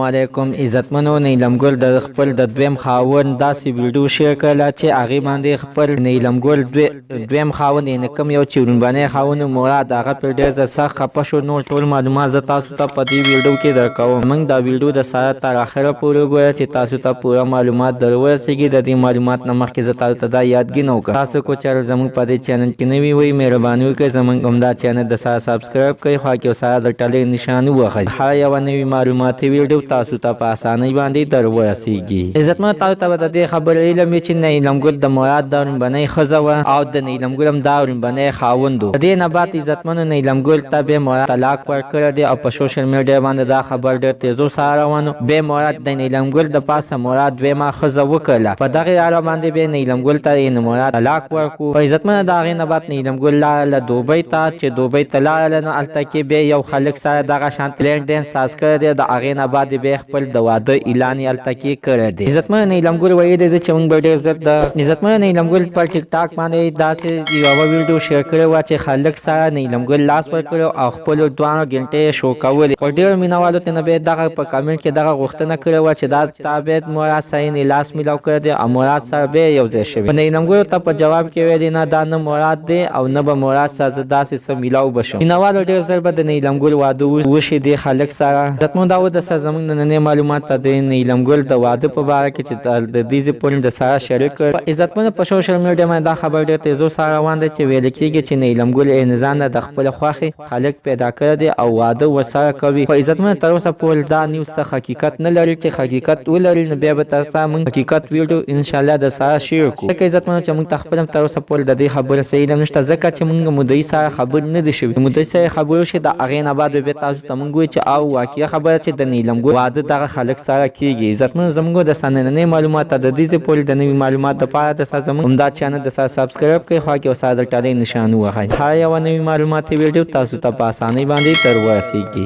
علیکم عزتمنو. نیلم ګل د خپل د دویم خاوند داسې ویډیو شیر کړله چې هغې باندې خپل نیلم ګل دویم خاوند یعنې کوم یو چې وروڼبنی خاوند مراد هغه پرې ډېر زه سخت خفه شو. نور ټول معلومات زه تاسو ته په دې ویډیو کې درکوم. موږ دا ویډیو د سره تر اخره پورې وګوره چې تاسو ته پوره معلومات در ورسېږي. د دې معلومات نه مخکې زه تاسو ته دا یادګي وکړم، تاسو کو چینل زموږ په دې چینل کې نوي وئ مهرباني وکړئ زموږ همدا چینل د سره سبسکرایب کړئ، خوا کې سره د ټلې نشان ووهئ. هر یوه نوي معلوماتي ویډیو تاسو ته په اسانۍ باندې در ورسېږي. عزتمنو تاسو ته به د دې خبرې علم وي چې نیلم ګل د مراد د وروڼبنۍ ښځه وه او د نیلم ګل هم دا وروڼبنی خاوند و. د دې نه بعد عزتمنو نیلم ګل ته بیا مراد طلاق ورکړی دی او په سوشل میډیا باندې دا خبر ډېر تیزو سره روان و. بیا مراد د نیلم ګل د پاسه مراد دویمه ښځه وکړله. په دغې اړه باندې بیا نیلم ګل ته یې مراد طلاق ورکړو. په عزتمنو د هغې نه بعد نیلم ګل لاړله دوبۍ ته. چې دوبۍ ته لاړله نو هلته کې بیا یو خلک سره دغه شانتې لینډ ډین ساز کړی دی. د هغې نه بعد بیا خپل د واده اعلان یې هلته کې کړی دی. عزتمنو نیلم ګل ویلی دی چې موږ به ډېر زر د عزتمنو نیلم ګل په ټیک ټاک باندې داسې یوه ویډیو شیر کړې وه چې خلک سره نیلم ګل لاس ورکړی او خپلو دوانو ګنټې یې شو کولې. خو ډېرو مینهوالو ته نه بیا دغه په کامنټ کې دغه غوښتنه کړې وه چې دا تا بیا مراد سره یې لاس میلاو کړی دی او مراد سره بیا یو ځای شوي. په نیلم ګل ته په جواب کې ویلي نه دا نه مراد دی او نه به مراد سره زه داسې څه میلاو به شم. مینهوالو ډېر زر به د نیلم ګل واده وشي دې خلک سره. عزتمنو دا و د سره زموږ نننۍ معلومات ته د نیلم ګل د واده په باره کې چې د دې پورې د سره شریک کړ. عزتمنو په سوشل میډیا باندې دا خبر ډېر تیزو سره روان دی چې ویل کېږي چې نیلم ګل نظام نه د خپل خوښې خلک پیدا کړی دی او واده ورسره کوي. خو عزتمنو تر اوسه پورې دا نیوز څه حقیقت نه لري. چې حقیقت ولري نو بیا به تاسو ته موږ حقیقت ویډیو انشاءالله د سره شیر کړو. ځکه عزتمنو چې موږ ته خپل هم تر اوسه پورې د دې خبرې څه علم نشته، ځکه چې موږ مدعي سره خبرې نه دي شوي. مدعي سره خبرې وشي د هغې نه بعد بیا تاسو ته موږ وایو چې او واقعه خبره چې د نیلم ګل واده دغه خلک سره کېږي. عزتمنو زموږ د نننۍ معلومات ته د دې پورې د نوي معلومات دپاره د سره زموږ همدا چینل د سره سبسکرایب کړئ، خوا کې سره د ټلې نشان ووهئ. هر یوه نوي معلوماتي ویډیو تاسو ته په اسانۍ باندې در ورسېږي.